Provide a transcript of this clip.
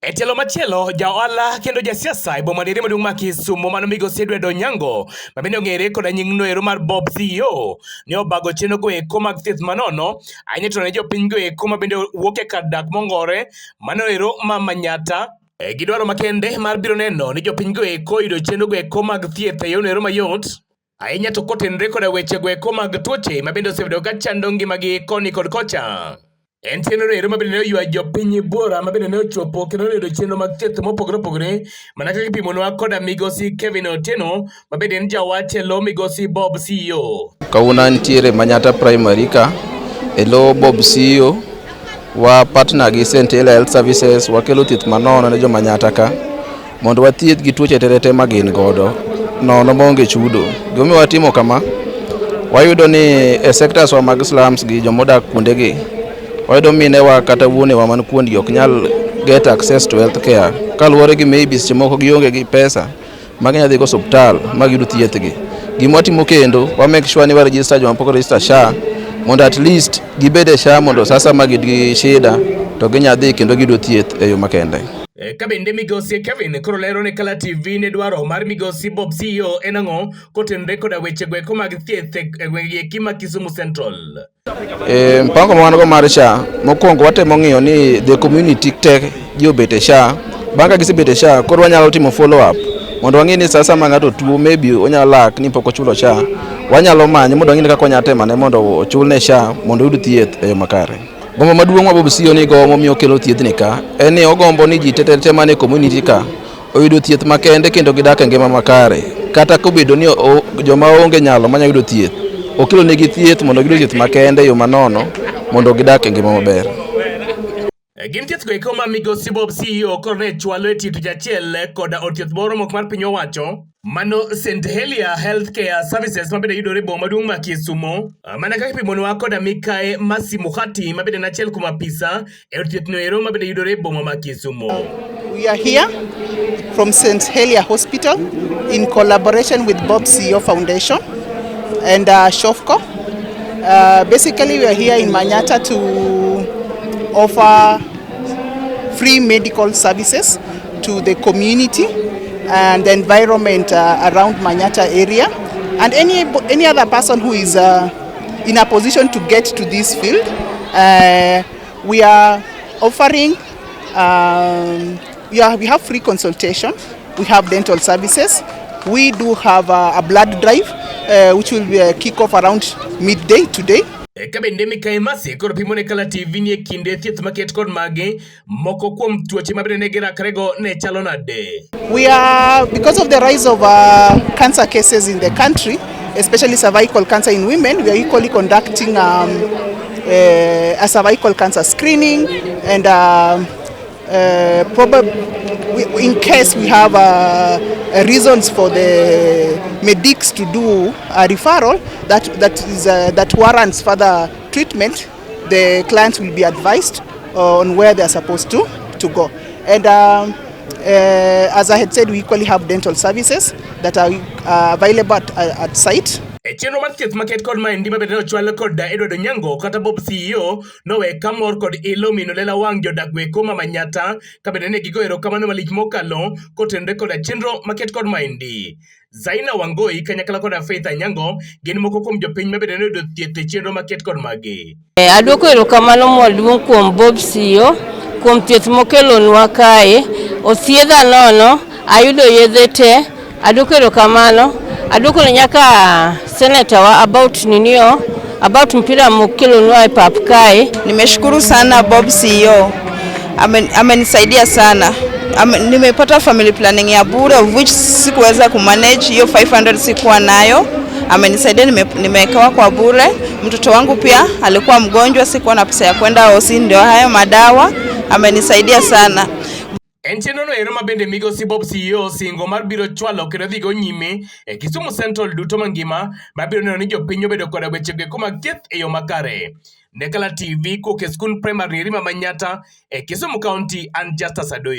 E tielo machielo, Ohala kendo jasiasa e boma maduong' ma Kisumo mano migosi Edward Onyango ma bende ong'ere koda nying noero mar Bob CEO ne obago chenro go eko mag thieth manono ahinya to ne jopiny go eko ma bende wuok e kar dak mong'ore manoero ma Manyatta gi dwaro makende mar biro neno ni jopiny go eko yudo chenro go eko mag thieth e yorno mayot ahinya to kotenre koda weche go eko mag tuoche ma bende osebedo ka chando ngimagi koni kod kocha. En chenro ero ma bende ne oywa jopiny buora ma bende ne ochopo kendo ne yudo chenro mag thieth mopogore opogore mana kaka ipimonwa koda migosi Kevin Otieno ma bende en jawach e lo migosi Bob CEO. Kawuono nitiere Manyatta primary ka e lo Bob CEO wa partner gi Chenro Health Services wakelo thieth manono ne jo Manyatta ka mondo wathieth gi tuoche terete ma gin godo nono maonge chudo. Gima watimo kama wayudo ni e sectors wa mag slums gi jomodak kuondegi wayudo minewa kata wuonewa man kuondgi ok nyal get access to health care kaluwore gi maybe seche moko gionge gi pesa ma ginyadhi go osuptal ma giyud thiethgi. Gima watimo kendo wa make sure ni wa register joma pok register SHA mondo at least gibed e SHA mondo sasa ma gi shida to ginyadhi kendo giyudo thieth e yo makende. Ka bende migosi Kevin koro lero ne Kala TV ne dwaro mar migosi Bob CEO en ang'o kotenre koda weche go eko mag thieth e gwenge eki ma Kisumu Central. Mpango mwan go mar SHA mokwongo watemo ng'iyo ni the community tech ji obet e SHA. Bang' ka gisebet e SHA koro wanyalo timo follow up mondo wang'e ni sasa ma ng'ato tuo maybe onyalo lak ni pok ochulo SHA wanyalo manye mondo wang'e kaka onyalo temane mondo ochulne SHA mondo oyud thieth e yo makare. Gombo maduong' ma Bob CEO ni go momiyo kelo thiethni ka en ni ogombo ni ji tete mane community ka oyudo thieth makende kendo gidak e ngima makare kata kobedo ni joma onge nyalo manya yudo thieth okelo negi thieth mondo giyud thieth makende e yo manono mondo gidak e ngima maber. Gin thieth go eko ma migosi Bob CEO koro ne chwalo e tich achiel koda od thieth moro mok mar piny owacho mano Chenro Healthcare Services ma bende yudore e boma maduong' ma Kisumo mana kaka ipimonwa koda Mikae Masi Muhati ma bende en achiel kuom apisa e od thieth no ero ma bende yudore e boma ma Kisumo. We are here from St. Helier Hospital in collaboration with Bob CEO Foundation and Shofco. Basically we are here in Manyatta to offer free medical services to the community and the environment around Manyatta area and any other person who is in a position to get to this field. We are offering we have free consultation, we have dental services, we do have a blood drive which will kick off around midday today. Ka bende Mikae Masi koro pimo ne Kala TV ni e kinde thieth maket kod mage moko kuom tuoche ma bende ne girakrego ne chalo nade. We are, because of the rise of cancer cases in the country, especially cervical cancer in women, we are equally conducting a cervical cancer screening and probably in case we have reasons for the medics to do a referral that warrants further treatment, the clients will be advised on where they are supposed to go. And as I had said, we equally have dental services that are available at site. Chenro mar thieth maket kod maendi ma bende nochwal koda Edward Onyango kata Bob CEO nowe kamor kod ilo mino lela wang' jodak go eko ma Manyatta ka bende ne gigo erokamano malich mokalo kotenre koda chenro maket kod maendi. Zaina Wangoi kanyakla koda Faith Anyango gin moko kuom jopiny ma bende ne yudo thieth e chenro maket kod magi. Adwoko erokamano maduong' kuom Bob CEO kuom thieth mokelonwa kae. Othiedha nono, ayudo yedhe te, adwoko erokamano. Adwoko ne nyaka senator wa about mpira mokelonwa e pap kae. Nimeshukuru sana Bob CEO. Amenisaidia sana. Nimepata family planning ya bure of which sikuweza kumanage, hiyo 500 sikuwa nayo. Amenisaidia, nimewekewa kwa bure. Mtoto wangu pia alikuwa mgonjwa, sikuwa na pesa ya kwenda hosi, ndio hayo madawa. Amenisaidia sana. En chenro no ero ma bende migosi Bob CEO singo mar biro chwalo kendo dhigo nyime e Kisumu Central duto mangima ma biro neno ni jopiny obedo koda weche go eko mag thieth e yo makare. Ne Kala TV kuok e skul primary ma Manyatta e Kisumu County, an Justus Adoyo.